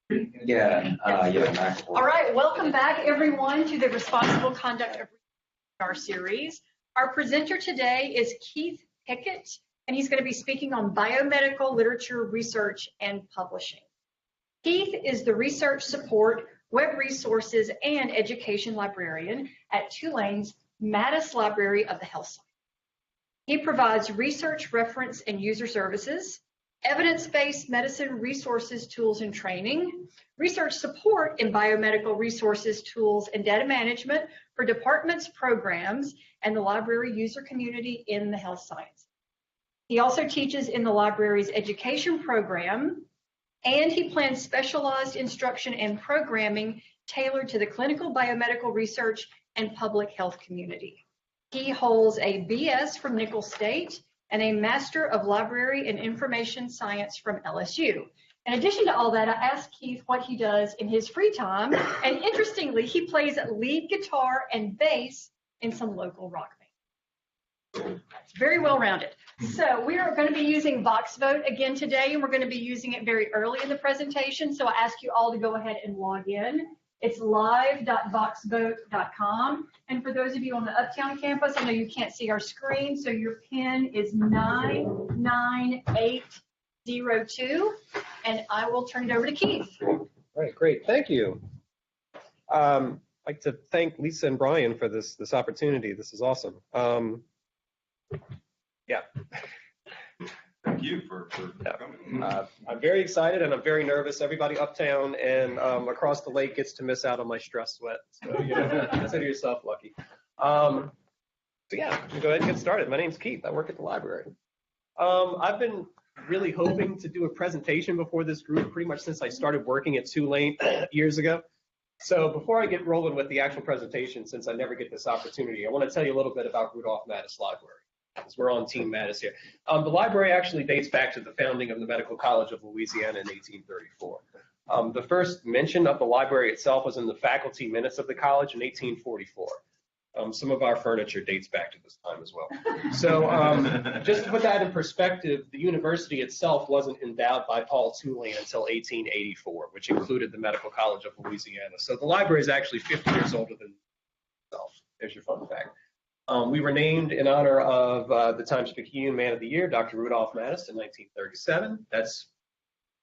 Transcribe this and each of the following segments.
All right, welcome back everyone to the Responsible Conduct of our series. Our presenter today is Keith Pickett, and he's going to be speaking on biomedical literature research and publishing. Keith is the research support, web resources, and education librarian at Tulane's Mattis Library of the Health Sciences. He provides research, reference, and user services, evidence-based medicine resources, tools, and training, research support in biomedical resources, tools, and data management for departments, programs, and the library user community in the health science. He also teaches in the library's education program, and he plans specialized instruction and programming tailored to the clinical biomedical research and public health community. He holds a BS from Nicholls State and a Master of Library and Information Science from LSU. In addition to all that, I asked Keith what he does in his free time, and interestingly, he plays lead guitar and bass in some local rock bands. It's very well-rounded. So we are going to be using VoxVote again today, and we're going to be using it very early in the presentation, so I ask you all to go ahead and log in. It's live.voxvote.com. And for those of you on the Uptown campus, I know you can't see our screen, so your PIN is 99802. And I will turn it over to Keith. All right, great. Thank you. I'd like to thank Lisa and Brian for this opportunity. This is awesome. Yeah. Thank you for coming. I'm very excited and I'm very nervous. Everybody uptown and across the lake gets to miss out on my stress sweat. So, consider yourself lucky. So yeah, we'll go ahead and get started. My name's Keith. I work at the library. I've been really hoping to do a presentation before this group pretty much since I started working at Tulane years ago. So before I get rolling with the actual presentation, since I never get this opportunity, I want to tell you a little bit about Rudolph Mattis Library. Because we're on Team Mattis here. The library actually dates back to the founding of the Medical College of Louisiana in 1834. The first mention of the library itself was in the faculty minutes of the college in 1844. Some of our furniture dates back to this time as well. So just to put that in perspective, the university itself wasn't endowed by Paul Tulane until 1884, which included the Medical College of Louisiana. So the library is actually 50 years older than itself. There's your fun fact. We were named in honor of the Times-Picayune Man of the Year, Dr. Rudolph Mattis, in 1937. That's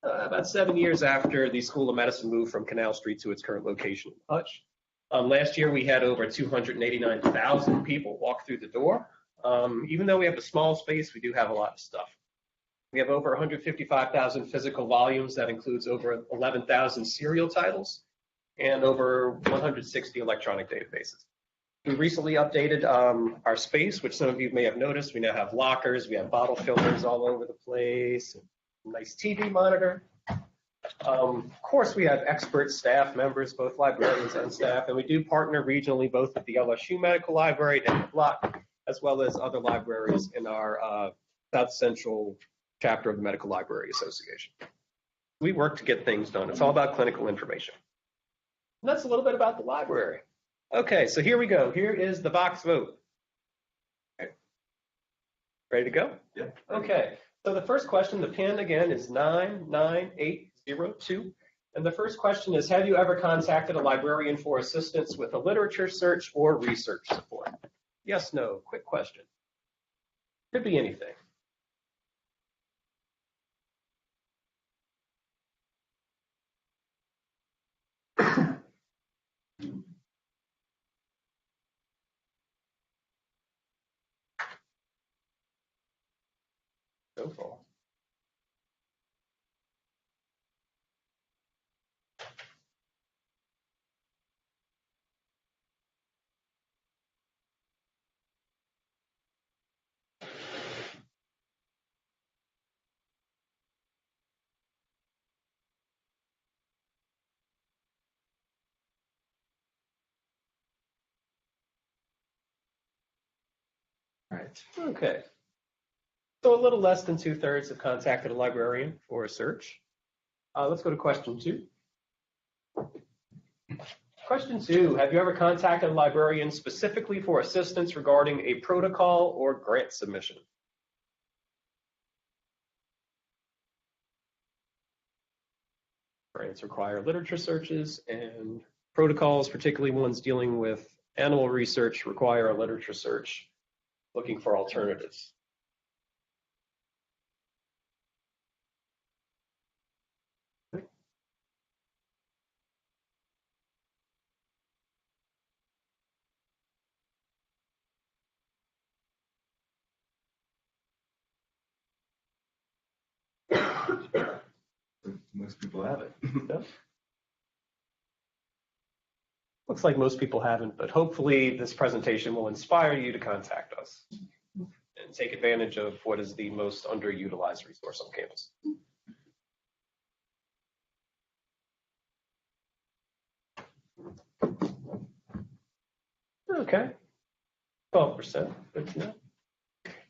about 7 years after the School of Medicine moved from Canal Street to its current location in Hutch. Last year, we had over 289,000 people walk through the door. Even though we have a small space, we do have a lot of stuff. We have over 155,000 physical volumes. That includes over 11,000 serial titles and over 160 electronic databases. We recently updated our space, which some of you may have noticed. We now have lockers, we have bottle fillers all over the place, a nice TV monitor. Of course, we have expert staff members, both librarians and staff, and we do partner regionally both with the LSU Medical Library down the block, as well as other libraries in our South Central chapter of the Medical Library Association. We work to get things done. It's all about clinical information. And that's a little bit about the library. Okay, so here we go. Here is the VoxVote. Okay. Ready to go? Yeah. Okay, so the first question, the PIN again is 99802. And the first question is, have you ever contacted a librarian for assistance with a literature search or research support? Yes, no, quick question. Could be anything. So far. Right. Okay. So a little less than 2/3 have contacted a librarian for a search. Let's go to question 2. Question 2, have you ever contacted a librarian specifically for assistance regarding a protocol or grant submission? Grants require literature searches, and protocols, particularly ones dealing with animal research, require a literature search looking for alternatives. Most people have it. Yeah. Looks like most people haven't, but hopefully this presentation will inspire you to contact us and take advantage of what is the most underutilized resource on campus. Okay, 12%, good to know.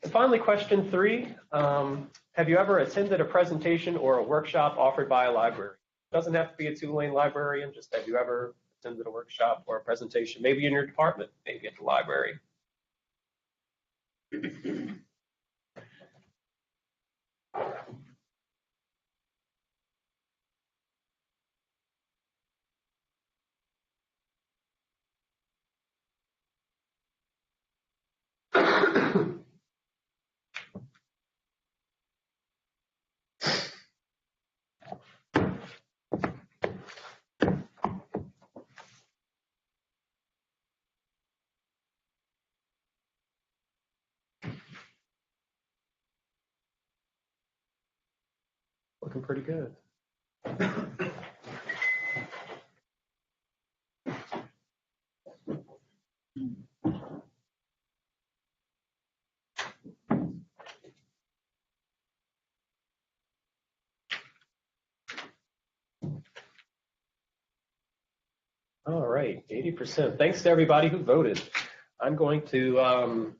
And finally, question 3, have you ever attended a presentation or a workshop offered by a library? It doesn't have to be a Tulane librarian, just have you ever attended a workshop or a presentation, maybe in your department, maybe at the library. Looking pretty good. All right, 80%. Thanks to everybody who voted. I'm going to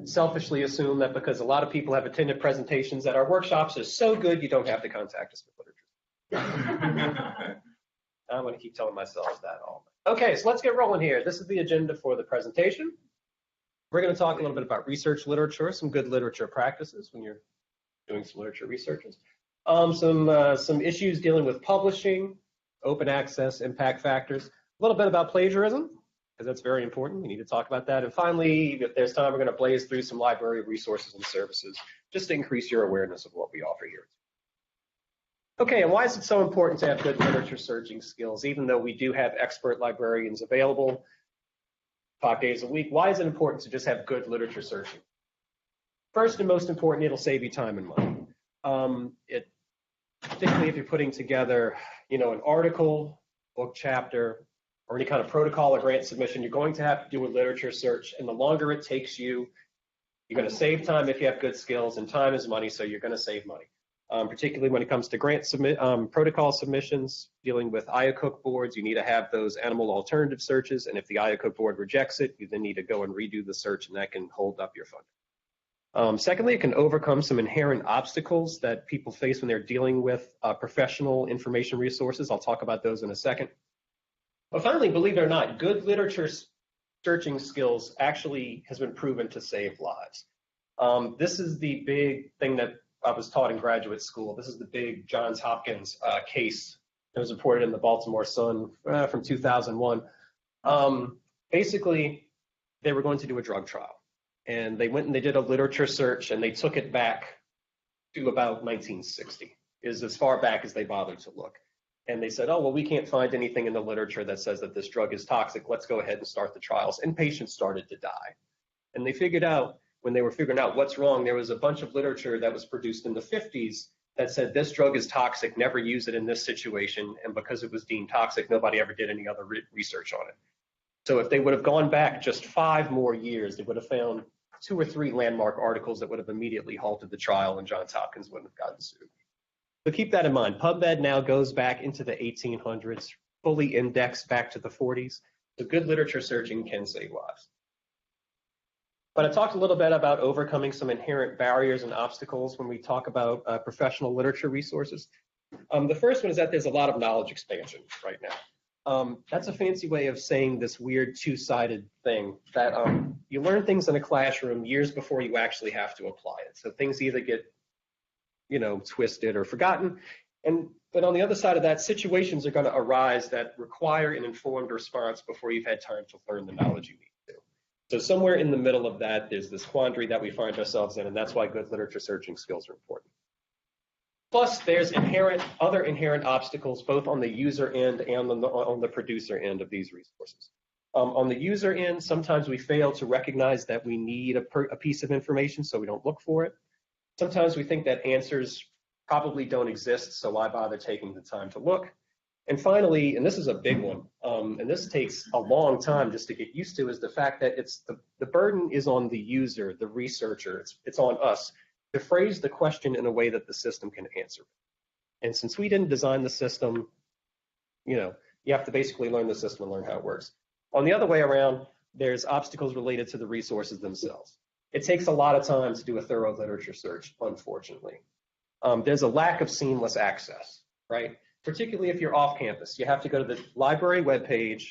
selfishly assume that because a lot of people have attended presentations that our workshops are so good, you don't have to contact us for literature. I'm going to keep telling myself that all night. Okay, so let's get rolling here. This is the agenda for the presentation. We're going to talk a little bit about research literature, some good literature practices when you're doing some literature researches, some issues dealing with publishing, open access, impact factors, a little bit about plagiarism, because that's very important. We need to talk about that. And finally, if there's time, we're going to blaze through some library resources and services just to increase your awareness of what we offer here. Okay, and why is it so important to have good literature searching skills, even though we do have expert librarians available 5 days a week? Why is it important to just have good literature searching? First and most important, it'll save you time and money. Particularly if you're putting together, an article, book chapter, or any kind of protocol or grant submission, you're going to have to do a literature search, and the longer it takes you, you're going to save time if you have good skills, and time is money, so you're going to save money. Particularly when it comes to grant protocol submissions, dealing with IACUC boards, you need to have those animal alternative searches, and if the IACUC board rejects it, you then need to go and redo the search, and that can hold up your funding. Secondly, it can overcome some inherent obstacles that people face when they're dealing with professional information resources. I'll talk about those in a second. But finally, believe it or not, good literature searching skills actually has been proven to save lives. This is the big thing that I was taught in graduate school. This is the big Johns Hopkins case that was reported in the Baltimore Sun from 2001. Basically, they were going to do a drug trial, and they went and they did a literature search, and they took it back to about 1960, is as far back as they bothered to look. And they said, oh, well, we can't find anything in the literature that says that this drug is toxic. Let's go ahead and start the trials. And patients started to die. And they figured out, when they were figuring out what's wrong, there was a bunch of literature that was produced in the 50s that said this drug is toxic, never use it in this situation. And because it was deemed toxic, nobody ever did any other research on it. So if they would have gone back just 5 more years, they would have found 2 or 3 landmark articles that would have immediately halted the trial, and Johns Hopkins wouldn't have gotten sued. So keep that in mind. PubMed now goes back into the 1800s, fully indexed back to the 40s. So good literature searching can save lives. But I talked a little bit about overcoming some inherent barriers and obstacles when we talk about professional literature resources. The first one is that there's a lot of knowledge expansion right now. That's a fancy way of saying this weird two-sided thing that you learn things in a classroom years before you actually have to apply it. So things either get twisted or forgotten. But on the other side of that, situations are going to arise that require an informed response before you've had time to learn the knowledge you need to. So somewhere in the middle of that, there's this quandary that we find ourselves in, and that's why good literature searching skills are important. Plus, there's other inherent obstacles, both on the user end and on the producer end of these resources. On the user end, sometimes we fail to recognize that we need a piece of information, so we don't look for it. Sometimes we think that answers probably don't exist, so why bother taking the time to look? And finally, and this is a big one, and this takes a long time just to get used to, is the fact that the burden is on the user, the researcher, it's on us to phrase the question in a way that the system can answer it. And since we didn't design the system, you have to basically learn the system and learn how it works. On the other way around, there's obstacles related to the resources themselves. It takes a lot of time to do a thorough literature search, unfortunately. There's a lack of seamless access, right? Particularly if you're off campus. You have to go to the library webpage,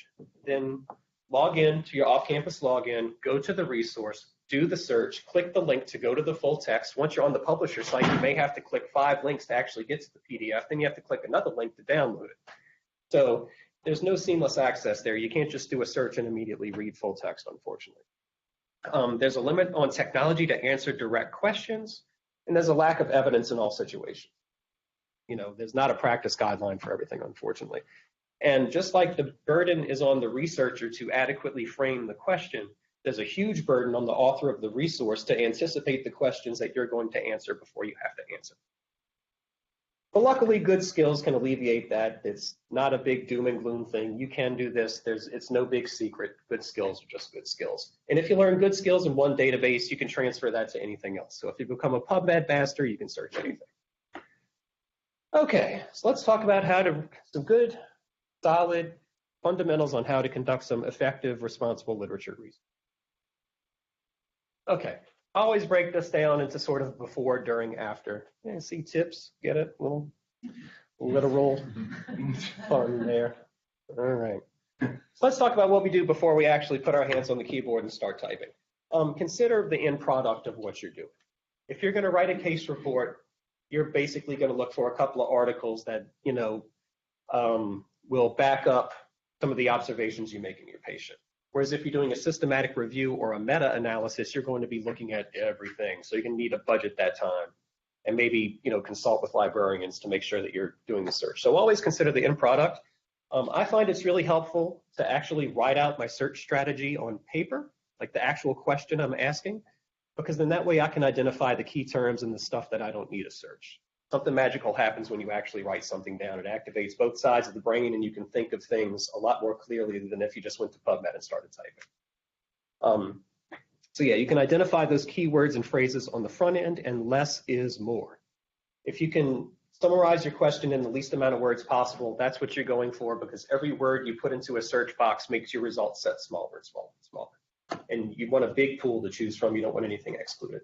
then log in to your off-campus login, go to the resource, do the search, click the link to go to the full text. Once you're on the publisher site, you may have to click 5 links to actually get to the PDF. Then you have to click another link to download it. So there's no seamless access there. You can't just do a search and immediately read full text, unfortunately. There's a limit on technology to answer direct questions, and there's a lack of evidence in all situations. There's not a practice guideline for everything, unfortunately. And just like the burden is on the researcher to adequately frame the question, there's a huge burden on the author of the resource to anticipate the questions that you're going to answer before you have to answer. But luckily, good skills can alleviate that. It's not a big doom and gloom thing. You can do this. It's no big secret. Good skills are just good skills. And if you learn good skills in one database, you can transfer that to anything else. So if you become a PubMed master, you can search anything. Okay, so let's talk about some good, solid fundamentals on how to conduct some effective, responsible literature research. Okay, I always break this down into sort of before, during, after. Yeah, see tips, get it? Little literal fun there. All right. So let's talk about what we do before we actually put our hands on the keyboard and start typing. Consider the end product of what you're doing. If you're going to write a case report, you're basically going to look for a couple of articles that, will back up some of the observations you make in your patient. Whereas if you're doing a systematic review or a meta-analysis, you're going to be looking at everything. So you're going to need a budget that time and maybe, consult with librarians to make sure that you're doing the search. So always consider the end product. I find it's really helpful to actually write out my search strategy on paper, like the actual question I'm asking, because then that way I can identify the key terms and the stuff that I don't need to search. Something magical happens when you actually write something down. It activates both sides of the brain, and you can think of things a lot more clearly than if you just went to PubMed and started typing. So yeah, you can identify those keywords and phrases on the front end, and less is more. If you can summarize your question in the least amount of words possible, that's what you're going for, because every word you put into a search box makes your results set smaller and smaller and smaller. And you want a big pool to choose from. You don't want anything excluded.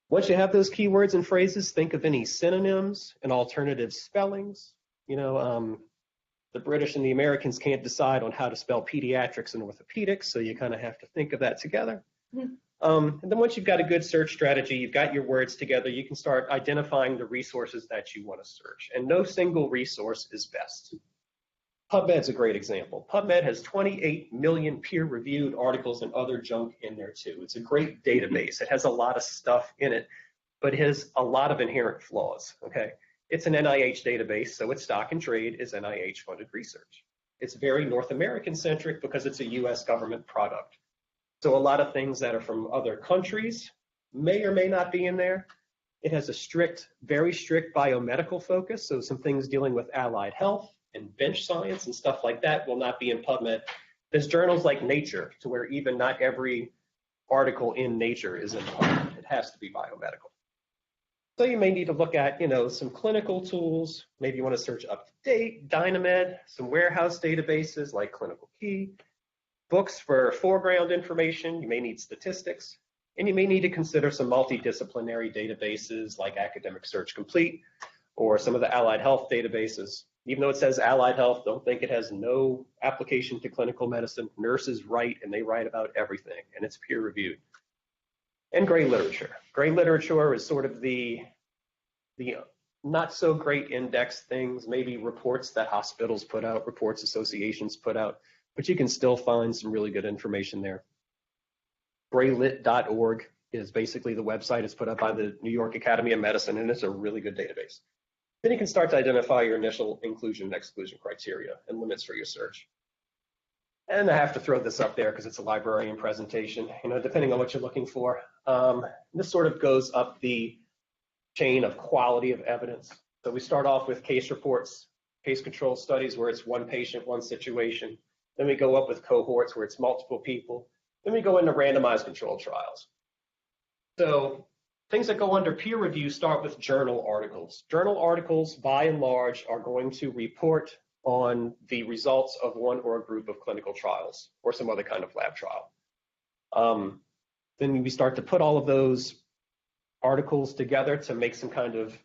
Once you have those keywords and phrases, think of any synonyms and alternative spellings. The British and the Americans can't decide on how to spell pediatrics and orthopedics, so you kind of have to think of that together. And then once you've got a good search strategy, you've got your words together, you can start identifying the resources that you want to search. And no single resource is best. PubMed's a great example. PubMed has 28 million peer-reviewed articles and other junk in there too. It's a great database. It has a lot of stuff in it, but it has a lot of inherent flaws, okay? It's an NIH database, so its stock and trade is NIH-funded research. It's very North American-centric because it's a US government product. So a lot of things that are from other countries may or may not be in there. It has a very strict biomedical focus, so some things dealing with allied health and bench science and stuff like that will not be in PubMed. There's journals like Nature, to where even not every article in Nature is in PubMed. It has to be biomedical. So you may need to look at, some clinical tools. Maybe you want to search UpToDate, Dynamed, some warehouse databases like Clinical Key, books for foreground information. You may need statistics, and you may need to consider some multidisciplinary databases like Academic Search Complete or some of the allied health databases. Even though it says allied health, don't think it has no application to clinical medicine. Nurses write, and they write about everything, and it's peer-reviewed. And gray literature. Gray literature is sort of the not so great index things, maybe reports that hospitals put out, reports associations put out, but you can still find some really good information there. Graylit.org is basically the website. It's put up by the New York Academy of Medicine, and it's a really good database. Then you can start to identify your initial inclusion and exclusion criteria and limits for your search. And I have to throw this up there because it's a librarian presentation, depending on what you're looking for. This sort of goes up the chain of quality of evidence. So we start off with case reports, case control studies where it's one patient, one situation. Then we go up with cohorts where it's multiple people. Then we go into randomized controlled trials. So things that go under peer review start with journal articles. Journal articles, by and large, are going to report on the results of one or a group of clinical trials or some other kind of lab trial. Then we start to put all of those articles together to make some kind of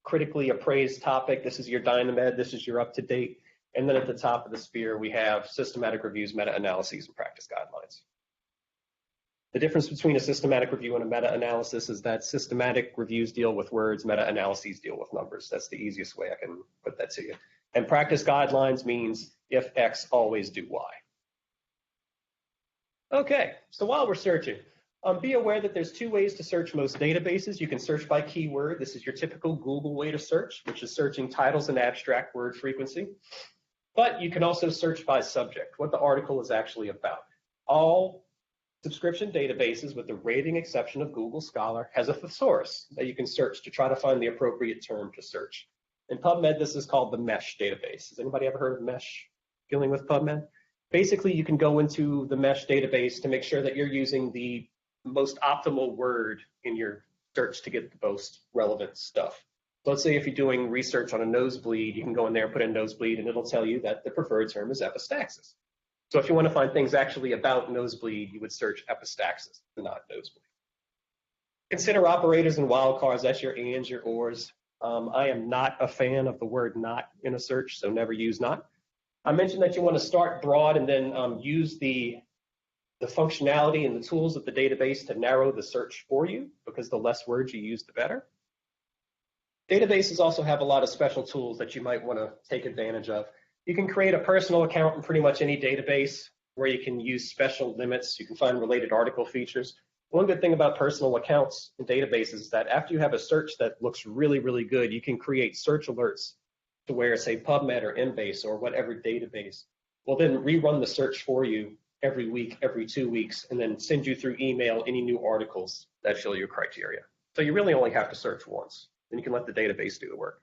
critically appraised topic. This is your Dynamed, this is your up-to-date. And then at the top of the sphere, we have systematic reviews, meta-analyses, and practice guidelines. The difference between a systematic review and a meta-analysis is that systematic reviews deal with words, meta-analyses deal with numbers. That's the easiest way I can put that to you. And practice guidelines means if X, always do Y. Okay, so while we're searching, be aware that there's two ways to search most databases. You can search by keyword. This is your typical Google way to search, which is searching titles and abstract word frequency. But you can also search by subject, what the article is actually about. All subscription databases, with the rating exception of Google Scholar, has a thesaurus that you can search to try to find the appropriate term to search. In PubMed, this is called the MESH database. Has anybody ever heard of MESH dealing with PubMed? Basically, you can go into the MESH database to make sure that you're using the most optimal word in your search to get the most relevant stuff. So let's say if you're doing research on a nosebleed, you can go in there and put in nosebleed, and it'll tell you that the preferred term is epistaxis. So if you want to find things actually about nosebleed, you would search epistaxis, not nosebleed. Consider operators and wildcards. That's your ands, your ors. I am not a fan of the word not in a search, so never use not. I mentioned that you want to start broad and then use the functionality and the tools of the database to narrow the search for you, because the less words you use, the better. Databases also have a lot of special tools that you might want to take advantage of. You can create a personal account in pretty much any database where you can use special limits. You can find related article features. One good thing about personal accounts in databases is that after you have a search that looks really, really good, you can create search alerts to where, say, PubMed or Embase or whatever database will then rerun the search for you every week, every 2 weeks, and then send you through email any new articles that fill your criteria. So you really only have to search once, then you can let the database do the work.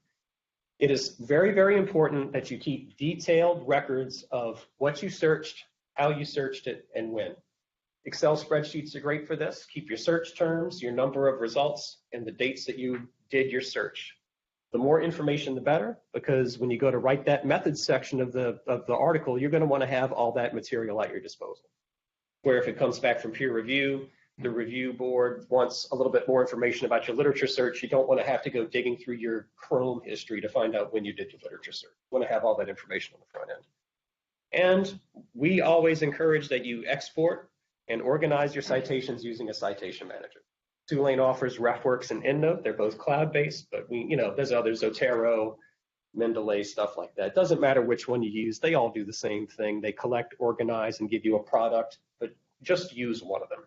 It is very, very important that you keep detailed records of what you searched, how you searched it, and when. Excel spreadsheets are great for this. Keep your search terms, your number of results, and the dates that you did your search. The more information, the better, because when you go to write that methods section of the article, you're going to want to have all that material at your disposal. Where if it comes back from peer review, the review board wants a little bit more information about your literature search. You don't want to have to go digging through your Chrome history to find out when you did your literature search. You want to have all that information on the front end. And we always encourage that you export and organize your citations using a citation manager. Tulane offers RefWorks and EndNote. They're both cloud-based, but there's others, Zotero, Mendeley, stuff like that. It doesn't matter which one you use. They all do the same thing. They collect, organize, and give you a product, but just use one of them.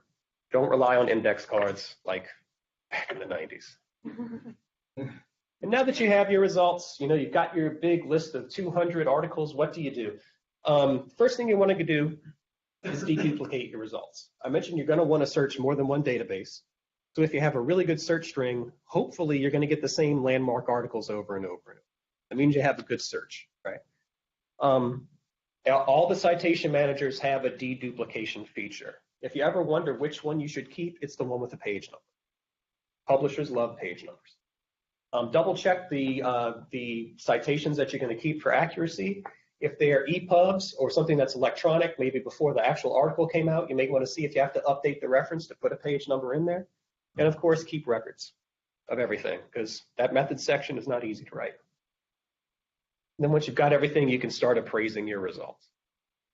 Don't rely on index cards like back in the 90s. And now that you have your results, you've got your big list of 200 articles, what do you do? First thing you want to do is deduplicate your results. I mentioned you're going to want to search more than one database. So if you have a really good search string, hopefully you're going to get the same landmark articles over and over and over. That means you have a good search, right? All the citation managers have a deduplication feature. If you ever wonder which one you should keep, it's the one with the page number. Publishers love page numbers. Double check the citations that you're going to keep for accuracy. If they are EPUBs or something that's electronic, maybe before the actual article came out, you may want to see if you have to update the reference to put a page number in there. And of course, keep records of everything, because that methods section is not easy to write. And then once you've got everything, you can start appraising your results.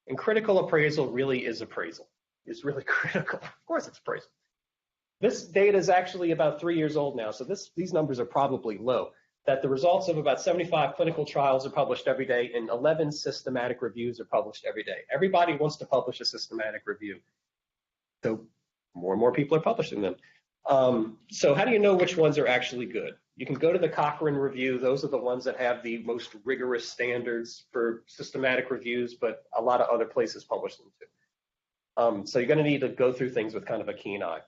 And critical appraisal really is appraisal. It's really critical. Of course it's appraisal. This data is actually about 3 years old now, so these numbers are probably low. that the results of about 75 clinical trials are published every day and 11 systematic reviews are published every day. Everybody wants to publish a systematic review. So more and more people are publishing them. So how do you know which ones are actually good? You can go to the Cochrane review. Those are the ones that have the most rigorous standards for systematic reviews, but a lot of other places publish them too. So you're going to need to go through things with kind of a keen eye.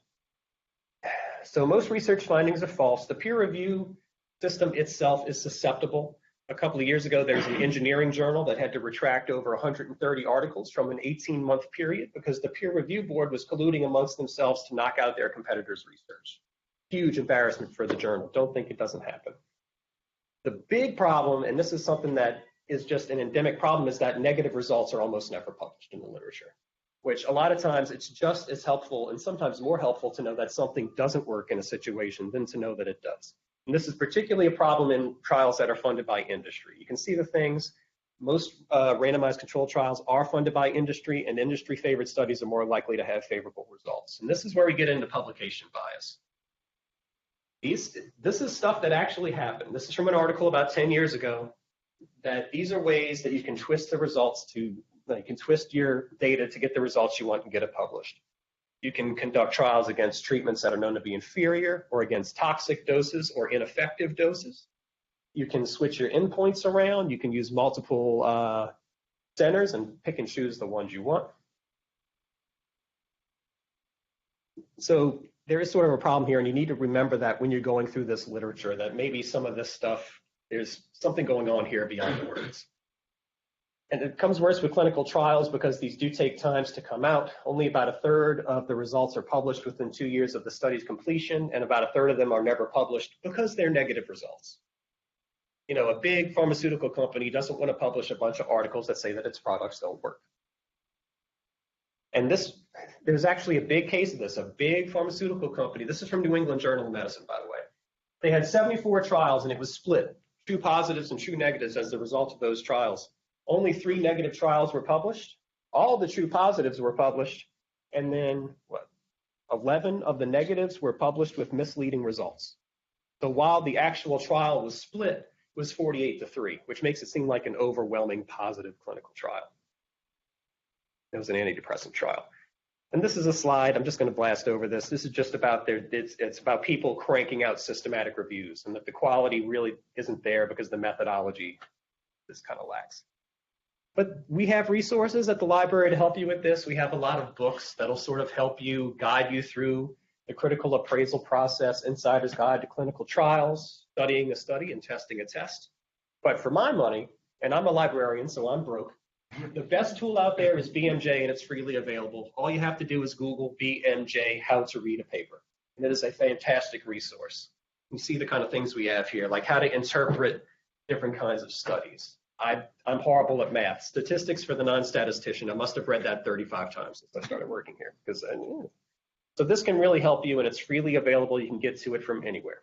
So most research findings are false. The peer review system itself is susceptible. A couple of years ago, there was an engineering journal that had to retract over 130 articles from an 18-month period because the peer review board was colluding amongst themselves to knock out their competitors' research. Huge embarrassment for the journal. Don't think it doesn't happen. The big problem, and this is something that is just an endemic problem, is that negative results are almost never published in the literature, which a lot of times it's just as helpful and sometimes more helpful to know that something doesn't work in a situation than to know that it does. And this is particularly a problem in trials that are funded by industry. You can see the things, most randomized controlled trials are funded by industry, and industry-favored studies are more likely to have favorable results. And this is where we get into publication bias. This is stuff that actually happened. This is from an article about 10 years ago, that these are ways that you can twist the results to, you can twist your data to get the results you want and get it published. You can conduct trials against treatments that are known to be inferior or against toxic doses or ineffective doses. You can switch your endpoints around. You can use multiple centers and pick and choose the ones you want. So there is sort of a problem here, and you need to remember that when you're going through this literature, that maybe some of this stuff, there's something going on here beyond the words. And it comes worse with clinical trials because these do take times to come out. Only about a third of the results are published within 2 years of the study's completion, and about a third of them are never published because they're negative results. You know, a big pharmaceutical company doesn't want to publish a bunch of articles that say that its products don't work. And there's actually a big case of this, a big pharmaceutical company. This is from New England Journal of Medicine, by the way. They had 74 trials, and it was split, true positives and true negatives as a result of those trials. Only 3 negative trials were published. All the true positives were published. And then 11 of the negatives were published with misleading results. So while the actual trial was split, it was 48-3, which makes it seem like an overwhelming positive clinical trial. It was an antidepressant trial. And this is a slide. I'm just going to blast over this. This is just about it's about people cranking out systematic reviews, and that the quality really isn't there because the methodology is kind of lax. But we have resources at the library to help you with this. We have a lot of books that'll sort of help you, guide you through the critical appraisal process, Insider's Guide to Clinical Trials, Studying a Study, and Testing a Test. But for my money, and I'm a librarian, so I'm broke, the best tool out there is BMJ, and it's freely available. All you have to do is Google BMJ, how to read a paper. And it is a fantastic resource. You see the kind of things we have here, like how to interpret different kinds of studies. I'm horrible at math. Statistics for the non-statistician. I must have read that 35 times since I started working here. So this can really help you, and it's freely available. You can get to it from anywhere.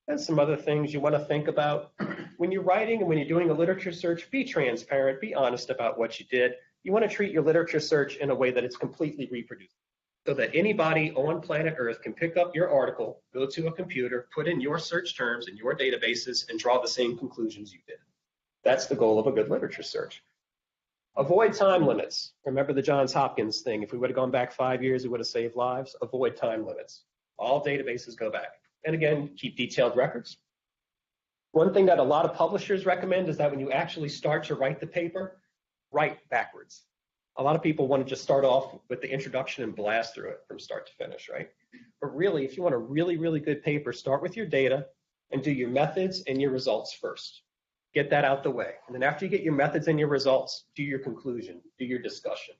And some other things you want to think about. When you're writing and when you're doing a literature search, be transparent, be honest about what you did. You want to treat your literature search in a way that it's completely reproducible, so that anybody on planet Earth can pick up your article, go to a computer, put in your search terms and your databases, and draw the same conclusions you did. That's the goal of a good literature search. Avoid time limits. Remember the Johns Hopkins thing. If we would have gone back 5 years, it would have saved lives. Avoid time limits. All databases go back. And again, keep detailed records. One thing that a lot of publishers recommend is that when you actually start to write the paper, write backwards. A lot of people want to just start off with the introduction and blast through it from start to finish, right? But really, if you want a really, really good paper, start with your data and do your methods and your results first. Get that out the way. And then after you get your methods and your results, do your conclusion, do your discussion.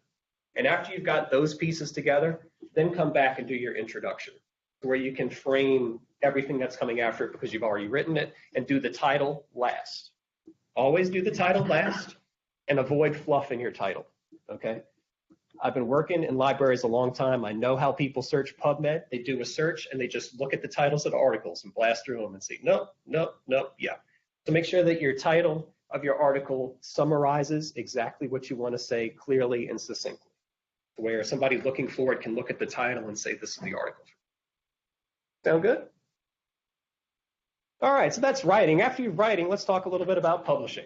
And after you've got those pieces together, then come back and do your introduction, where you can frame everything that's coming after it because you've already written it, and do the title last. Always do the title last and avoid fluff in your title, okay? I've been working in libraries a long time. I know how people search PubMed. They do a search and they just look at the titles of the articles and blast through them and say, no, yeah. So make sure that your title of your article summarizes exactly what you want to say clearly and succinctly, where somebody looking for it can look at the title and say, this is the article. Sound good? All right, so that's writing. After you're writing, let's talk a little bit about publishing.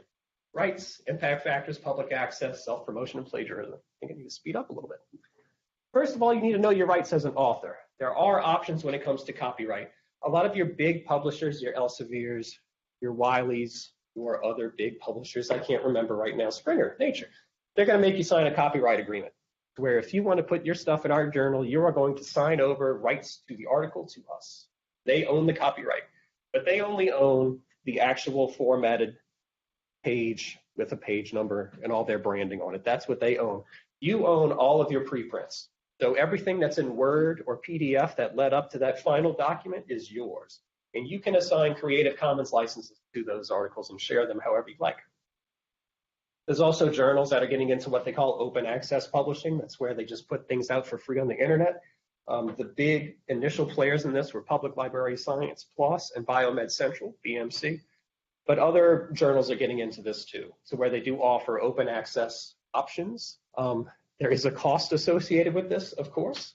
Rights, impact factors, public access, self-promotion, and plagiarism. I think I need to speed up a little bit. First of all, you need to know your rights as an author. There are options when it comes to copyright. A lot of your big publishers, your Elsevier's, your Wileys, your other big publishers, I can't remember right now, Springer, Nature, they're going to make you sign a copyright agreement where if you want to put your stuff in our journal, you are going to sign over rights to the article to us. They own the copyright, but they only own the actual formatted page with a page number and all their branding on it. That's what they own. You own all of your preprints. So everything that's in Word or PDF that led up to that final document is yours. And you can assign Creative Commons licenses to those articles and share them however you like. There's also journals that are getting into what they call open access publishing. That's where they just put things out for free on the internet. The big initial players in this were Public Library of Science Plus and Biomed Central, BMC. But other journals are getting into this too. So where they do offer open access options. There is a cost associated with this, of course.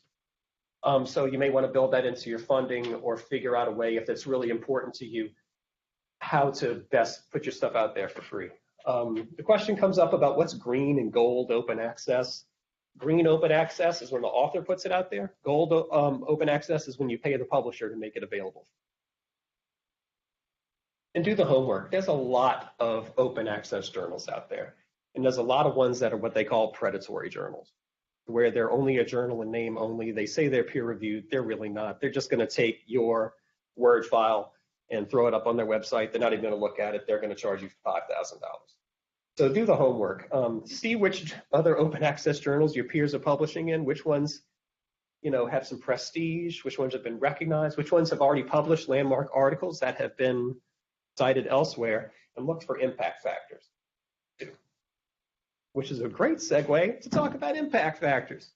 So you may want to build that into your funding or figure out a way, if it's really important to you, how to best put your stuff out there for free. The question comes up about what's green and gold open access. Green open access is when the author puts it out there. Gold open access is when you pay the publisher to make it available. And do the homework. There's a lot of open access journals out there. And there's a lot of ones that are what they call predatory journals, where they're only a journal in name only. They say they're peer reviewed. They're really not. They're just going to take your Word file and throw it up on their website. They're not even going to look at it. They're going to charge you $5,000. So do the homework. See which other open access journals your peers are publishing in, which ones, have some prestige, which ones have been recognized, which ones have already published landmark articles that have been cited elsewhere, and look for impact factors, which is a great segue to talk about impact factors.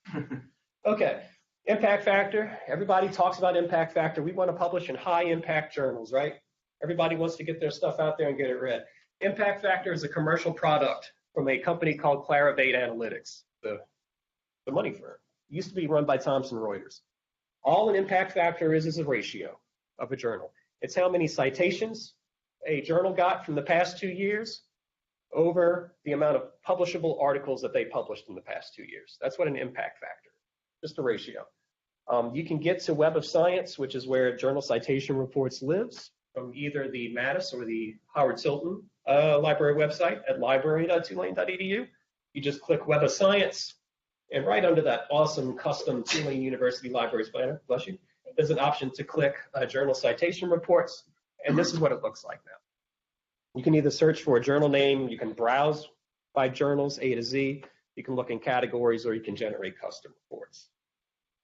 Okay, impact factor. Everybody talks about impact factor. We want to publish in high impact journals, right? Everybody wants to get their stuff out there and get it read. Impact factor is a commercial product from a company called Clarivate Analytics, the money firm. It used to be run by Thomson Reuters. All an impact factor is a ratio of a journal. It's how many citations a journal got from the past 2 years over the amount of publishable articles that they published in the past 2 years. That's what an impact factor is, just a ratio. You can get to Web of Science, which is where Journal Citation Reports lives, from either the Mattis or the Howard Tilton library website at library.tulane.edu. You just click Web of Science, and right under that awesome custom Tulane University Libraries banner, bless you, there's an option to click Journal Citation Reports, and this is what it looks like now. You can either search for a journal name, you can browse by journals A to Z, you can look in categories, or you can generate custom reports.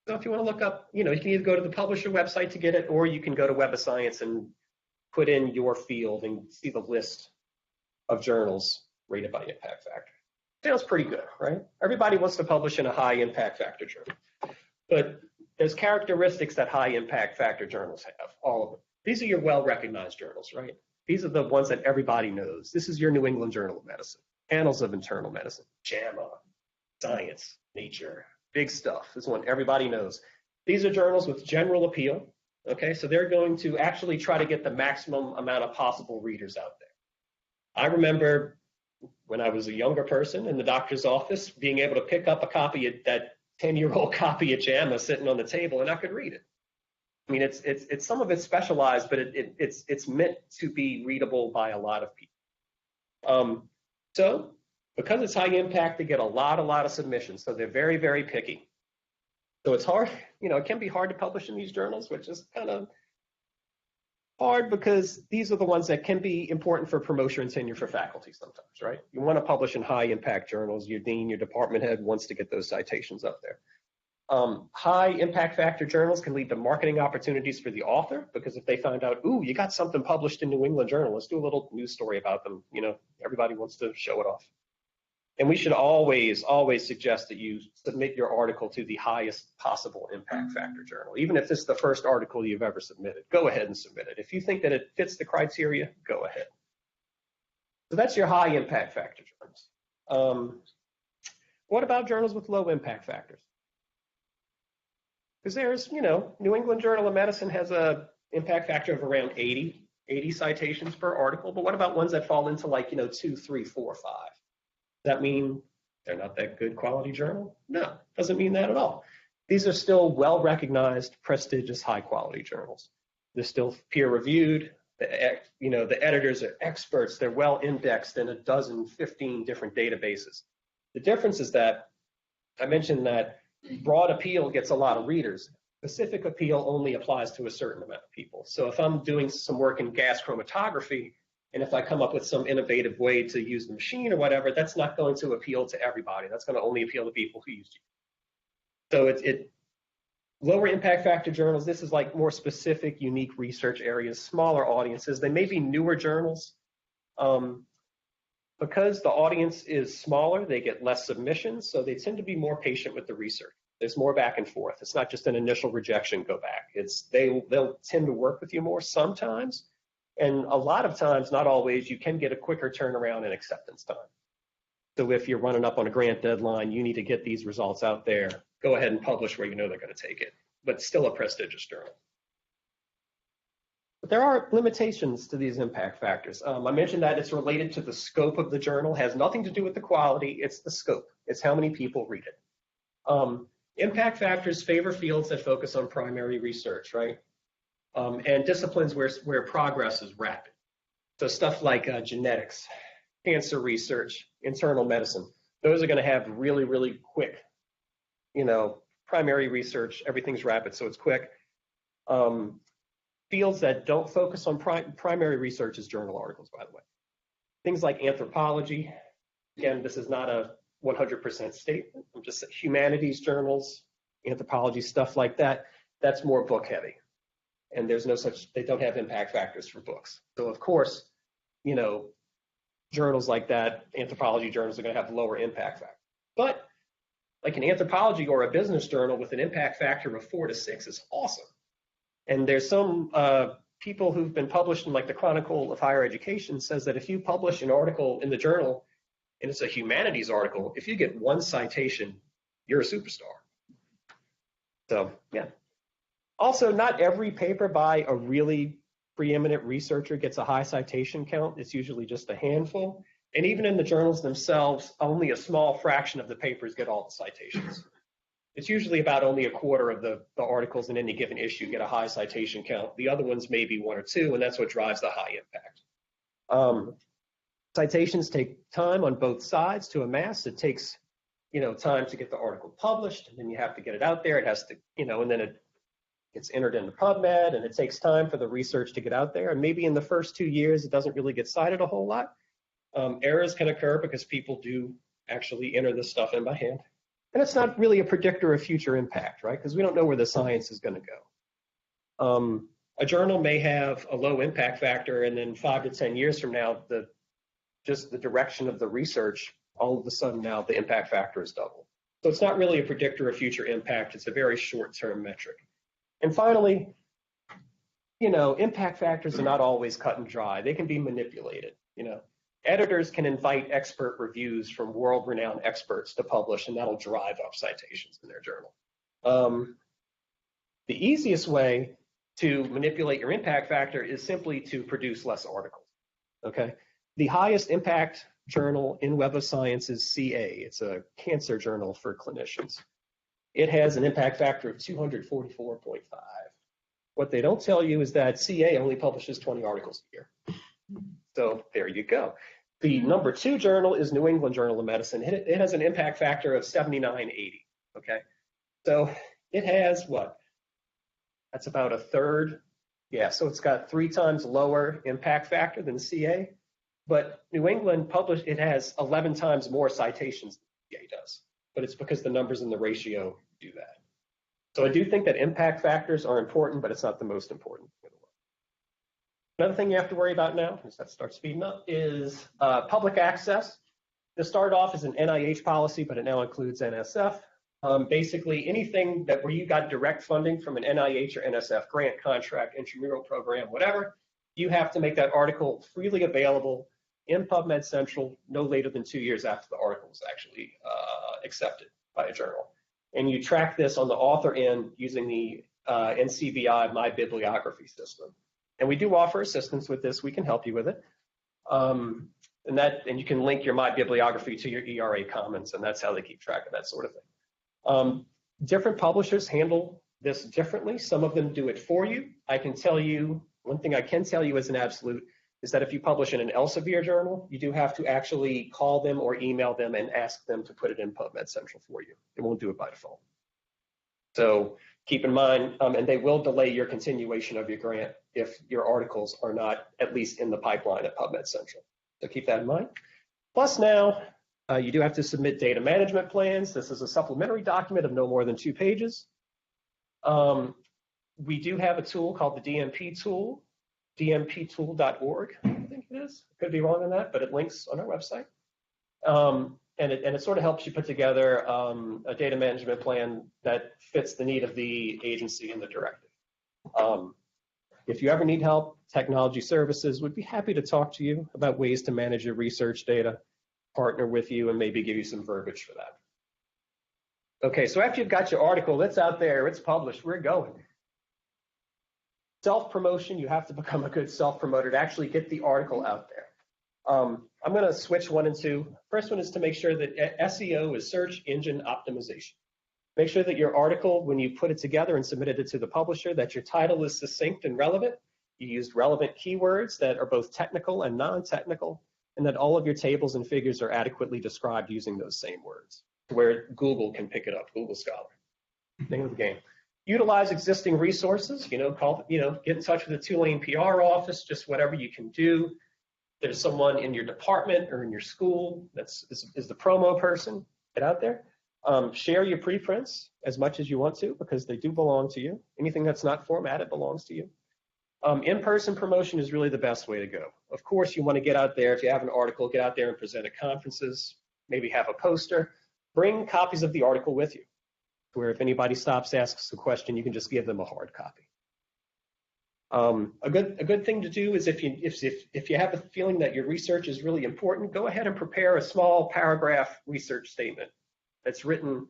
So if you want to look up, you can either go to the publisher website to get it, or you can go to Web of Science and put in your field and see the list of journals rated by impact factor. Sounds pretty good, right? Everybody wants to publish in a high impact factor journal, but there's characteristics that high impact factor journals have, all of them. These are your well-recognized journals, right? These are the ones that everybody knows. This is your New England Journal of Medicine, Annals of Internal Medicine, JAMA, Science, Nature, big stuff. This one everybody knows. These are journals with general appeal, okay? So they're going to actually try to get the maximum amount of possible readers out there. I remember when I was a younger person in the doctor's office, being able to pick up a copy of that 10-year-old copy of JAMA sitting on the table, and I could read it. I mean, it's some of it's specialized, but it's meant to be readable by a lot of people. So because it's high impact, they get a lot of submissions. So they're very, very picky. So it's hard, it can be hard to publish in these journals, which is kind of hard because these are the ones that can be important for promotion and tenure for faculty sometimes, right? You want to publish in high impact journals. Your dean, your department head wants to get those citations up there. High impact factor journals can lead to marketing opportunities for the author, because if they find out, ooh, you got something published in New England Journal, let's do a little news story about them. Everybody wants to show it off. And we should always suggest that you submit your article to the highest possible impact factor journal. Even if it's the first article you've ever submitted, go ahead and submit it. If you think that it fits the criteria, go ahead. So that's your high impact factor journals. What about journals with low impact factors? Because there's, New England Journal of Medicine has a impact factor of around 80. 80 citations per article, but what about ones that fall into like, 2, 3, 4, 5? Does that mean they're not that good quality journal? No, doesn't mean that at all. These are still well-recognized, prestigious, high-quality journals. They're still peer-reviewed. The editors are experts. They're well-indexed in 12, 15 different databases. The difference is that I mentioned that broad appeal gets a lot of readers. Specific appeal only applies to a certain amount of people. So if I'm doing some work in gas chromatography, and if I come up with some innovative way to use the machine or whatever, that's not going to appeal to everybody. That's going to only appeal to people who use it. So it lower impact factor journals, this is like more specific, unique research areas, smaller audiences. They may be newer journals. Because the audience is smaller, they get less submissions, so they tend to be more patient with the research. There's more back and forth. It's not just an initial rejection, go back. They'll tend to work with you more sometimes, and a lot of times, not always, you can get a quicker turnaround and acceptance time. So if you're running up on a grant deadline, you need to get these results out there, go ahead and publish where you know they're going to take it, but still a prestigious journal. But there are limitations to these impact factors. I mentioned that it's related to the scope of the journal, has nothing to do with the quality, it's the scope. It's how many people read it. Impact factors favor fields that focus on primary research, right? And disciplines where progress is rapid. So stuff like genetics, cancer research, internal medicine, those are going to have really, really quick, primary research, everything's rapid, so it's quick. Fields that don't focus on primary research is journal articles, by the way. Things like anthropology, again, this is not a 100% statement. I'm just saying humanities journals, anthropology, stuff like that, that's more book heavy. And there's no such, they don't have impact factors for books. So of course, journals like that, anthropology journals are going to have lower impact factor. But like an anthropology or a business journal with an impact factor of 4 to 6 is awesome. And there's some people who've been published in like the Chronicle of Higher Education says that if you publish an article in the journal and it's a humanities article, if you get 1 citation, you're a superstar. So yeah. Also, not every paper by a really preeminent researcher gets a high citation count. It's usually just a handful. And even in the journals themselves, only a small fraction of the papers get all the citations. It's usually about only a quarter of the articles in any given issue get a high citation count. The other ones may be 1 or 2, and that's what drives the high impact. Citations take time on both sides to amass. It takes, time to get the article published, and then you have to get it out there. It has to, and then it gets entered into PubMed, and it takes time for the research to get out there. And maybe in the first 2 years, it doesn't really get cited a whole lot. Errors can occur because people do actually enter this stuff in by hand. And it's not really a predictor of future impact, right? Because we don't know where the science is going to go. A journal may have a low impact factor, and then 5 to 10 years from now, just the direction of the research, all of a sudden now the impact factor is double. So it's not really a predictor of future impact. It's a very short-term metric. And finally, impact factors are not always cut and dry. They can be manipulated, Editors can invite expert reviews from world-renowned experts to publish, and that'll drive up citations in their journal. The easiest way to manipulate your impact factor is simply to produce less articles, okay? The highest impact journal in Web of Science is CA. It's a cancer journal for clinicians. It has an impact factor of 244.5. What they don't tell you is that CA only publishes 20 articles a year. So there you go. The number 2 journal is New England Journal of Medicine. It has an impact factor of 79.80, okay? So it has what? That's about a third. Yeah, so it's got 3 times lower impact factor than CA, but New England it has 11 times more citations than CA does, but it's because the numbers in the ratio do that. So I do think that impact factors are important, but it's not the most important thing in the world. Another thing you have to worry about now, as that starts speeding up, is public access. This started off as an NIH policy, but it now includes NSF. Basically, anything where you got direct funding from an NIH or NSF grant, contract, intramural program, whatever, you have to make that article freely available in PubMed Central no later than 2 years after the article is actually accepted by a journal. And you track this on the author end using the NCBI My Bibliography system. And we do offer assistance with this. We can help you with it. And you can link your My Bibliography to your ERA comments, and that's how they keep track of that sort of thing. Different publishers handle this differently. Some of them do it for you. I can tell you, one thing I can tell you as an absolute is that if you publish in an Elsevier journal, you do have to actually call them or email them and ask them to put it in PubMed Central for you. It won't do it by default. So keep in mind, and they will delay your continuation of your grant if your articles are not at least in the pipeline at PubMed Central. So keep that in mind. Plus now, you do have to submit data management plans. This is a supplementary document of no more than 2 pages. We do have a tool called the DMP tool, dmptool.org, I think it is. Could be wrong on that, but it links on our website. And it sort of helps you put together a data management plan that fits the need of the agency and the directive. If you ever need help, Technology Services would be happy to talk to you about ways to manage your research data, partner with you, and maybe give you some verbiage for that. Okay, so after you've got your article, it's out there, it's published, we're going. Self-promotion, you have to become a good self-promoter to actually get the article out there. I'm going to switch 1 and 2. First one is to make sure that SEO is search engine optimization. Make sure that your article, when you put it together and submitted it to the publisher, that your title is succinct and relevant. You used relevant keywords that are both technical and non-technical, and that all of your tables and figures are adequately described using those same words, where Google can pick it up, Google Scholar. Name of the game. Utilize existing resources, get in touch with the Tulane PR office, just whatever you can do. There's someone in your department or in your school that's the promo person. Get out there. Share your preprints as much as you want to, because they do belong to you. Anything that's not formatted belongs to you. In-person promotion is really the best way to go. Of course, you want to get out there. If you have an article, get out there and present at conferences, maybe have a poster. Bring copies of the article with you, where if anybody stops, asks a question, you can just give them a hard copy. A good thing to do is if you have a feeling that your research is really important, go ahead and prepare a small paragraph research statement that's written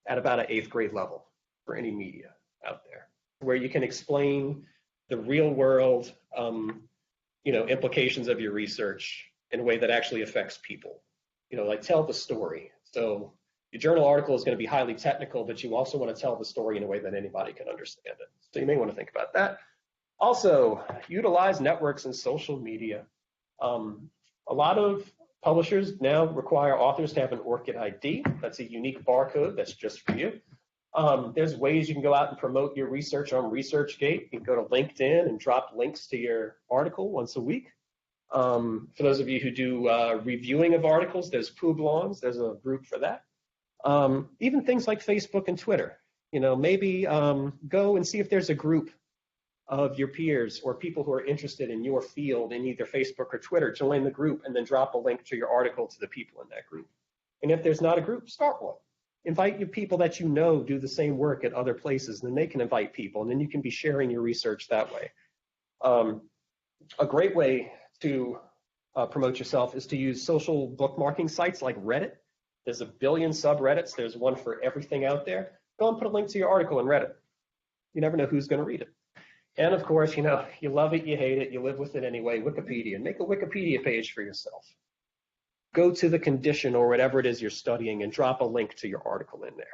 at about an 8th grade level for any media out there, where you can explain the real world implications of your research in a way that actually affects people. Like tell the story. So your journal article is going to be highly technical, but you also want to tell the story in a way that anybody can understand it. So you may want to think about that. Also, utilize networks and social media. A lot of publishers now require authors to have an ORCID ID. That's a unique barcode that's just for you. There's ways you can go out and promote your research on ResearchGate. You can go to LinkedIn and drop links to your article once a week. For those of you who do reviewing of articles, there's Publons. There's a group for that. Even things like Facebook and Twitter. Maybe go and see if there's a group of your peers or people who are interested in your field in either Facebook or Twitter. Join the group and then drop a link to your article to the people in that group. And if there's not a group, start one. Invite your people that you know do the same work at other places, and then they can invite people, and then you can be sharing your research that way. A great way to promote yourself is to use social bookmarking sites like Reddit. There's a billion subreddits. There's one for everything out there. Go and put a link to your article in Reddit. You never know who's going to read it. And of course, you love it, you hate it, you live with it anyway, Wikipedia. Make a Wikipedia page for yourself. Go to the condition or whatever it is you're studying and drop a link to your article in there.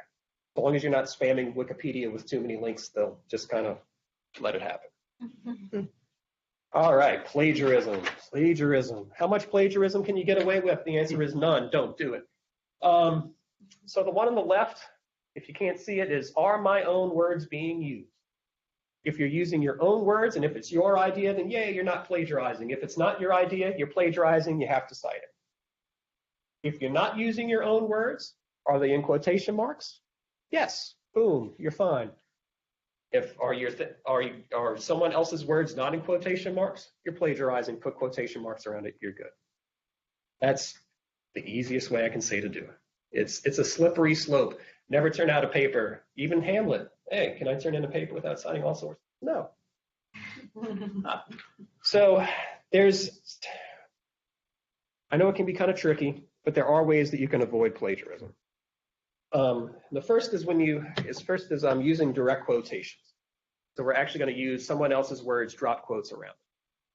As long as you're not spamming Wikipedia with too many links, they'll just kind of let it happen. All right, plagiarism. How much plagiarism can you get away with? The answer is none. Don't do it. So the one on the left, if you can't see it, is, are my own words being used? If you're using your own words and if it's your idea, then yay, you're not plagiarizing. If it's not your idea, you're plagiarizing, you have to cite it. If you're not using your own words, are they in quotation marks? Yes, boom, you're fine. Are someone else's words not in quotation marks? You're plagiarizing, put quotation marks around it, you're good. That's the easiest way I can say to do it. It's a slippery slope. Never turn out a paper, even Hamlet. Hey, can I turn in a paper without signing all sorts? No. So I know it can be kind of tricky, but there are ways that you can avoid plagiarism. The first is using direct quotations. So we're actually going to use someone else's words, drop quotes around.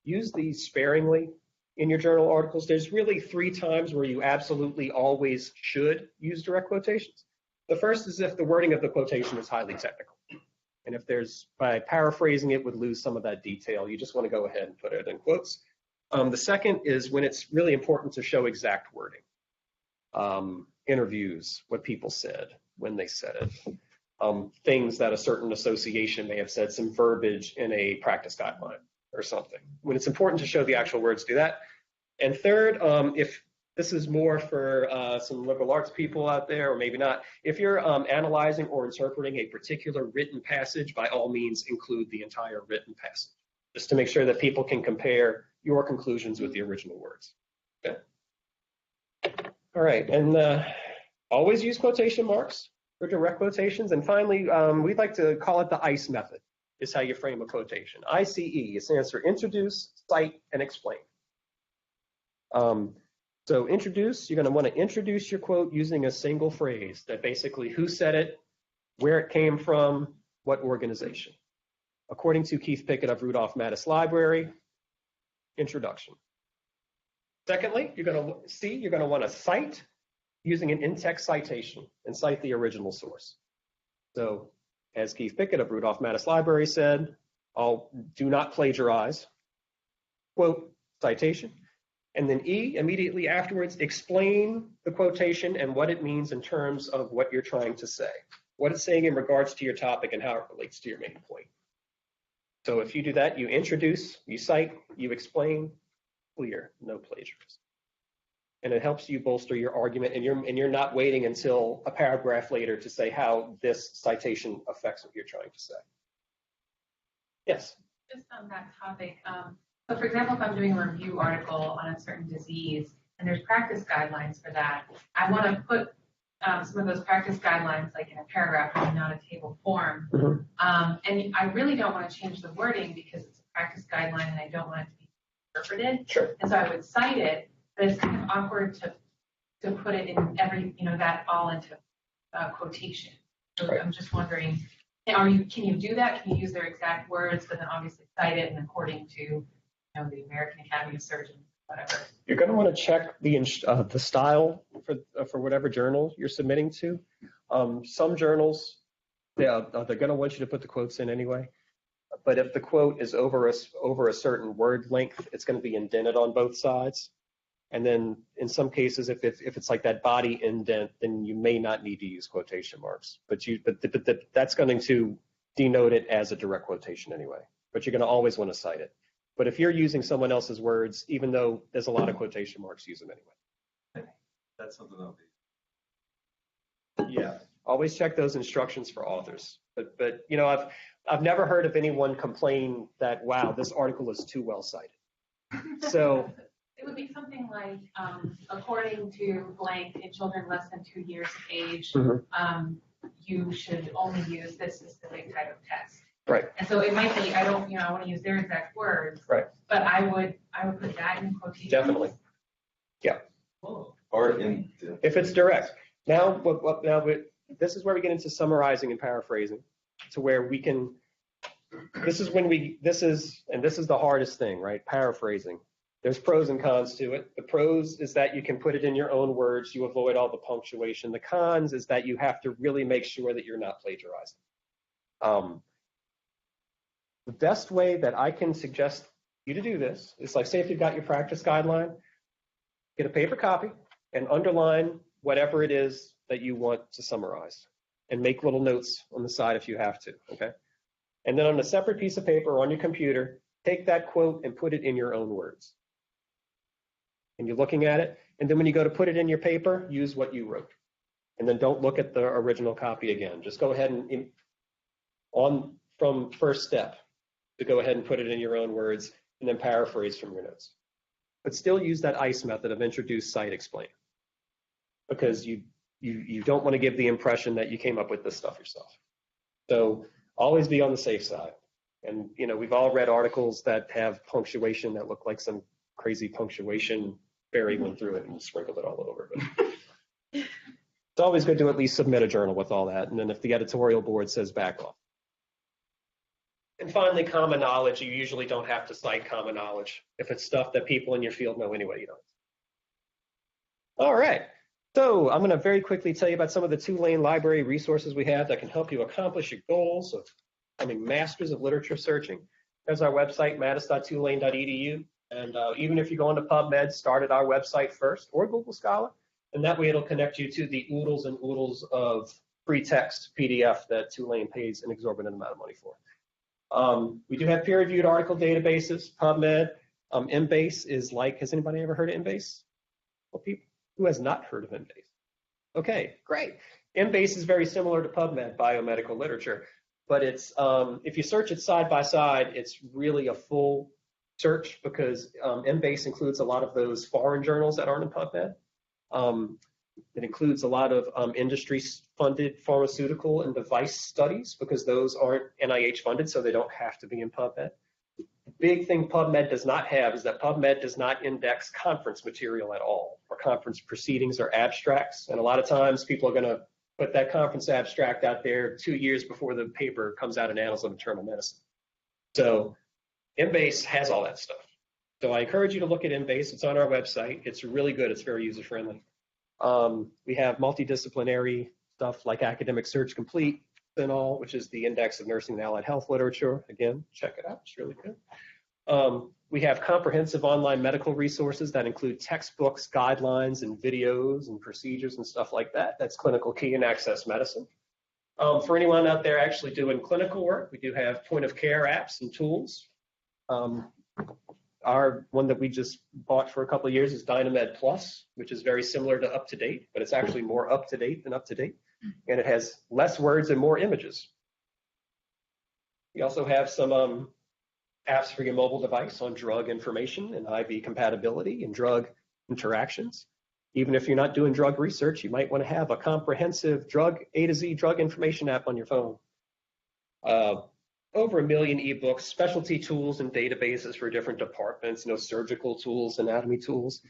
Use these sparingly in your journal articles. There's really 3 times where you absolutely always should use direct quotations. The first is if the wording of the quotation is highly technical. And if by paraphrasing it would lose some of that detail, you just want to go ahead and put it in quotes. The second is when it's really important to show exact wording. Interviews, what people said, when they said it. Things that a certain association may have said, some verbiage in a practice guideline or something. When it's important to show the actual words, do that. And third, if this is more for some liberal arts people out there, or maybe not, if you're analyzing or interpreting a particular written passage, by all means include the entire written passage, just to make sure that people can compare your conclusions with the original words. Okay. All right, and always use quotation marks for direct quotations. And finally, we'd like to call it the ICE method, is how you frame a quotation. ICE, it stands for introduce, cite, and explain. So introduce, you're going to want to introduce your quote using a single phrase that basically who said it, where it came from, what organization. According to Keith Pickett of Rudolph Mattis Library, introduction. Secondly, you're going to want to cite using an in-text citation and cite the original source. So as Keith Pickett of Rudolph Mattis Library said, do not plagiarize, quote, citation. And then E, immediately afterwards, explain the quotation and what it means in terms of what you're trying to say, what it's saying in regards to your topic and how it relates to your main point. So if you do that, you introduce, you cite, you explain, clear, no plagiarism. And it helps you bolster your argument, and you're not waiting until a paragraph later to say how this citation affects what you're trying to say. Yes? Just on that topic, so for example, if I'm doing a review article on a certain disease and there's practice guidelines for that, I want to put some of those practice guidelines like in a paragraph and not a table form. Mm-hmm. And I really don't want to change the wording because it's a practice guideline and I don't want it to be interpreted. Sure. And so I would cite it, but it's kind of awkward to put it in every, that all into quotation. So right. I'm just wondering, can you do that? Can you use their exact words, but then obviously cite it and according to the American Academy of Surgeons, whatever? You're going to want to check the style for whatever journal you're submitting to. Some journals, they're going to want you to put the quotes in anyway. But if the quote is over a certain word length, it's going to be indented on both sides. And then in some cases, if it's like that body indent, then you may not need to use quotation marks. But that's going to denote it as a direct quotation anyway. But you're going to always want to cite it. But if you're using someone else's words, even though there's a lot of quotation marks, use them anyway. That's something I'll be. Yeah, always check those instructions for authors. But I've never heard of anyone complain that, wow, this article is too well cited. So it would be something like, according to blank, in children less than 2 years of age, mm-hmm. You should only use this specific type of test. Right. And so it might be, I want to use their exact words. Right. But I would put that in quotation. Definitely. Yeah. Or if it's direct. Now this is where we get into summarizing and paraphrasing, to where we can. This is the hardest thing, right? Paraphrasing. There's pros and cons to it. The pros is that you can put it in your own words. You avoid all the punctuation. The cons is that you have to really make sure that you're not plagiarizing. The best way that I can suggest you to do this is, like, say if you've got your practice guideline, get a paper copy and underline whatever it is that you want to summarize and make little notes on the side if you have to, okay? And then on a separate piece of paper on your computer, take that quote and put it in your own words. And you're looking at it, and then when you go to put it in your paper, use what you wrote. And then don't look at the original copy again. Just go ahead and from first step, to go ahead and put it in your own words and then paraphrase from your notes. But still use that ICE method of introduce, cite, explain. Because you don't want to give the impression that you came up with this stuff yourself. So always be on the safe side. And we've all read articles that have punctuation that look like some crazy punctuation fairy went through it and sprinkled it all over. But it's always good to at least submit a journal with all that. And then if the editorial board says back off. And finally, common knowledge. You usually don't have to cite common knowledge. If it's stuff that people in your field know anyway, you don't. All right. So I'm going to very quickly tell you about some of the Tulane library resources we have that can help you accomplish your goals of becoming masters of literature searching. There's our website, mattis.tulane.edu. And even if you go into PubMed, start at our website first, or Google Scholar, and that way it'll connect you to the oodles and oodles of free text PDF that Tulane pays an exorbitant amount of money for. We do have peer-reviewed article databases, PubMed. Embase is like, has anybody ever heard of Embase? Well, people who has not heard of Embase? Okay, great. Embase is very similar to PubMed, biomedical literature, but it's if you search it side by side, it's really a full search because Embase includes a lot of those foreign journals that aren't in PubMed. It includes a lot of industry-funded pharmaceutical and device studies because those aren't NIH funded, so they don't have to be in PubMed. The big thing PubMed does not have is that PubMed does not index conference material at all, or conference proceedings or abstracts. And a lot of times people are going to put that conference abstract out there 2 years before the paper comes out in Annals of Internal Medicine. So Embase has all that stuff. So I encourage you to look at Embase. It's on our website. It's really good. It's very user-friendly. We have multidisciplinary stuff like Academic Search Complete and all, which is the Index of Nursing and Allied Health Literature. Again, check it out. It's really good. We have comprehensive online medical resources that include textbooks, guidelines, and videos and procedures and stuff like that. That's Clinical Key and Access Medicine. For anyone out there actually doing clinical work, we do have point-of-care apps and tools. Our one that we just bought for a couple of years is Dynamed Plus, which is very similar to UpToDate, but it's actually more up-to-date than UpToDate, and it has less words and more images. We also have some apps for your mobile device on drug information and IV compatibility and drug interactions. Even if you're not doing drug research, you might want to have a comprehensive drug A to Z drug information app on your phone. Over 1 million ebooks, specialty tools and databases for different departments, surgical tools, anatomy tools.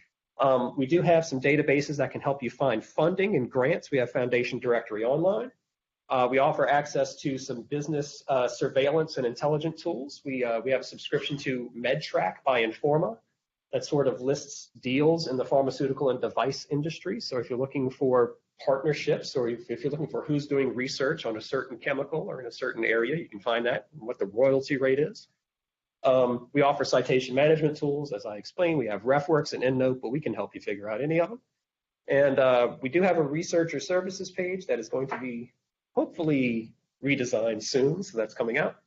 We do have some databases that can help you find funding and grants. We have Foundation Directory Online. We offer access to some business surveillance and intelligence tools. We have a subscription to MedTrack by Informa that sort of lists deals in the pharmaceutical and device industry. So if you're looking for partnerships, or if you're looking for who's doing research on a certain chemical or in a certain area, you can find that and what the royalty rate is. We offer citation management tools, as I explained. We have RefWorks and EndNote, but we can help you figure out any of them. And we do have a researcher services page that is going to be hopefully redesigned soon, so that's coming out.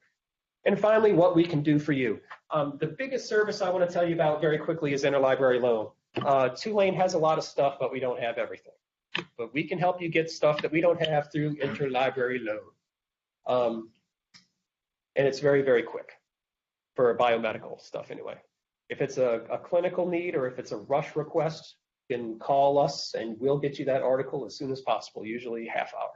And finally, what we can do for you. The biggest service I want to tell you about very quickly is interlibrary loan. Tulane has a lot of stuff, but we don't have everything. But we can help you get stuff that we don't have through interlibrary loan. And it's very, very quick for biomedical stuff anyway. If it's a clinical need or if it's a rush request, you can call us and we'll get you that article as soon as possible, usually half hour.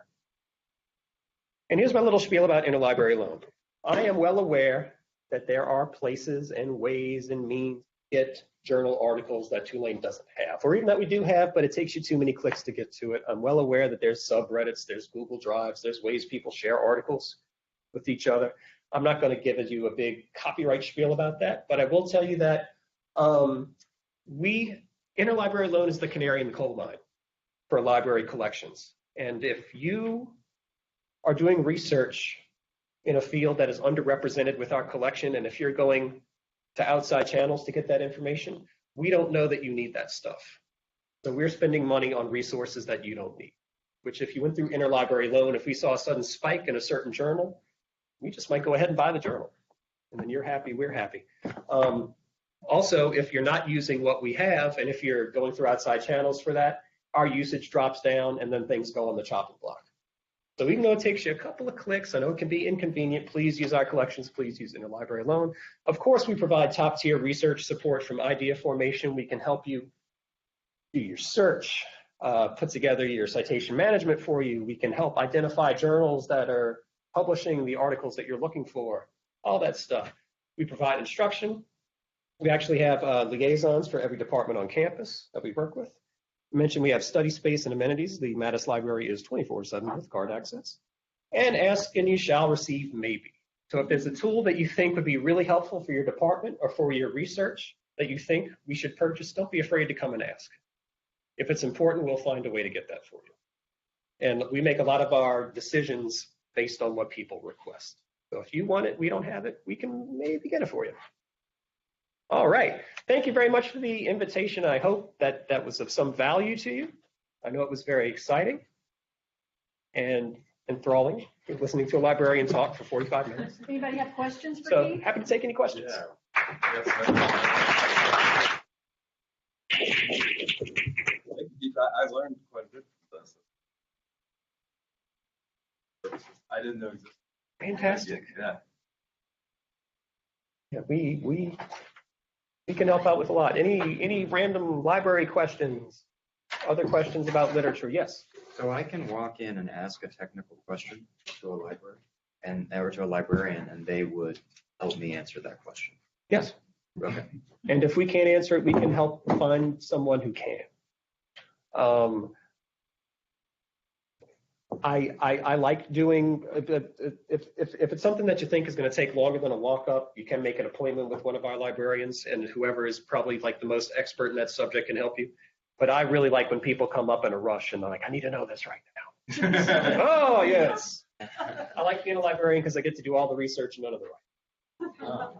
And here's my little spiel about interlibrary loan. I am well aware that there are places and ways and means to get journal articles that Tulane doesn't have, or even that we do have, but it takes you too many clicks to get to it. I'm well aware that there's subreddits, there's Google Drives, there's ways people share articles with each other. I'm not going to give you a big copyright spiel about that, but I will tell you that interlibrary loan is the canary in the coal mine for library collections. And if you are doing research in a field that is underrepresented with our collection, and if you're going to outside channels to get that information, we don't know that you need that stuff. So we're spending money on resources that you don't need, which if you went through interlibrary loan, if we saw a sudden spike in a certain journal, we just might go ahead and buy the journal. And then you're happy, we're happy. Also, if you're not using what we have, and if you're going through outside channels for that, our usage drops down and then things go on the chopping block. So even though it takes you a couple of clicks, I know it can be inconvenient, please use our collections, please use interlibrary loan. Of course, we provide top-tier research support from idea formation. We can help you do your search, put together your citation management for you. We can help identify journals that are publishing the articles that you're looking for, all that stuff. We provide instruction. We actually have liaisons for every department on campus that we work with. I mentioned we have study space and amenities. The Mattis Library is 24/7 with card access. And ask and you shall receive maybe. So if there's a tool that you think would be really helpful for your department or for your research that you think we should purchase, don't be afraid to come and ask. If it's important, we'll find a way to get that for you. And we make a lot of our decisions based on what people request. So if you want it, we don't have it, we can maybe get it for you. All right. Thank you very much for the invitation. I hope that that was of some value to you. I know it was very exciting and enthralling listening to a librarian talk for 45 minutes. Does anybody have questions for So Keith? happy to take any questions. Yes, I learned quite a bit from this. I didn't know existed. Fantastic. Yeah. Yeah, we can help out with a lot. Any random library questions? Other questions about literature? Yes. So I can walk in and ask a technical question to a library or to a librarian, and they would help me answer that question. Yes. Okay. And if we can't answer it, we can help find someone who can. I like doing, if it's something that you think is going to take longer than a walk-up, you can make an appointment with one of our librarians, and whoever is probably like the most expert in that subject can help you. But I really like when people come up in a rush and they're like, I need to know this right now. Oh, yes. I like being a librarian because I get to do all the research and none of the writing.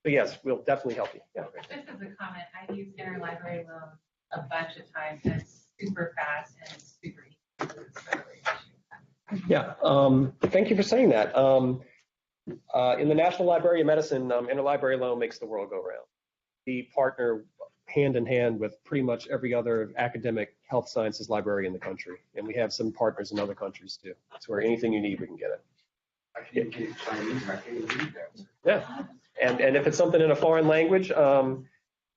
But yes, we'll definitely help you. Yeah. Just as a comment, I've used interlibrary loan a bunch of times, and it's super fast and it's super easy. Yeah, thank you for saying that. In the National Library of Medicine, interlibrary loan makes the world go round. We partner hand in hand with pretty much every other academic health sciences library in the country, and we have some partners in other countries too. So where anything you need, we can get it. I can Chinese, I can read that. Yeah, and if it's something in a foreign language,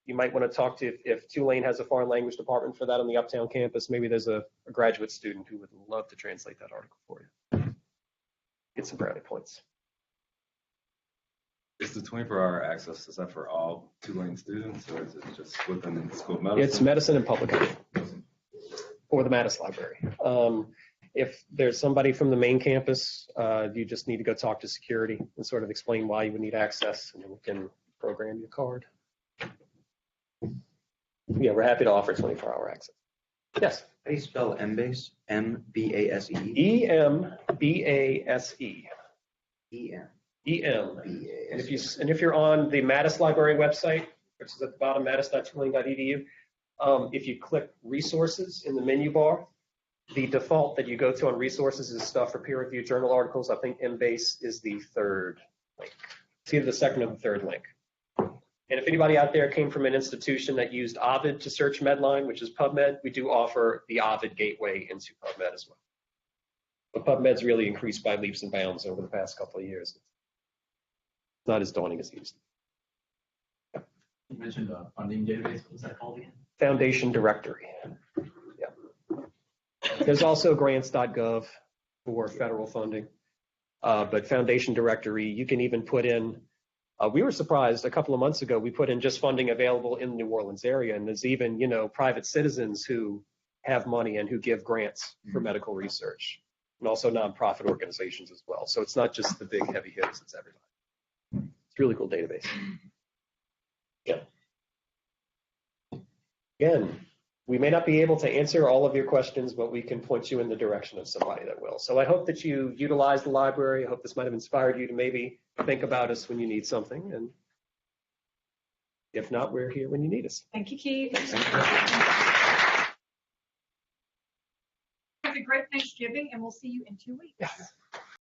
you might want to talk to, if Tulane has a foreign language department for that on the Uptown campus, maybe there's a graduate student who would love to translate that article for you. Get some brownie points. Is the 24-hour access, is that for all Tulane students, or is it just within the School of Medicine? It's medicine and public health for the Mattis Library. If there's somebody from the main campus, you just need to go talk to security and sort of explain why you would need access, and then we can program your card. Yeah, we're happy to offer 24-hour access. Yes. How do you spell Embase? M-B-A-S-E? E-M-B-A-S-E. E-M. E-M. And if you're on the Mattis Library website, which is at the bottom, mattis.tulane.edu, if you click resources in the menu bar, the default that you go to on resources is stuff for peer-reviewed journal articles. I think Embase is the third link. It's either the second or the third link. And if anybody out there came from an institution that used Ovid to search Medline, which is PubMed, we do offer the Ovid gateway into PubMed as well. But PubMed's really increased by leaps and bounds over the past couple of years. It's not as daunting as it used to be. You mentioned a funding database. What was that called again? Foundation Directory. Yeah. There's also grants.gov for federal funding. But Foundation Directory, you can even put in, we were surprised a couple of months ago, we put in just funding available in the New Orleans area. And there's even, private citizens who have money and who give grants for medical research, and also nonprofit organizations as well. So it's not just the big heavy hitters, it's everybody. It's a really cool database. Yeah. Again, we may not be able to answer all of your questions, but we can point you in the direction of somebody that will. So I hope that you utilize the library. I hope this might have inspired you to maybe think about us when you need something. And if not, we're here when you need us. Thank you, Keith. Have a great Thanksgiving, and we'll see you in 2 weeks. Yeah.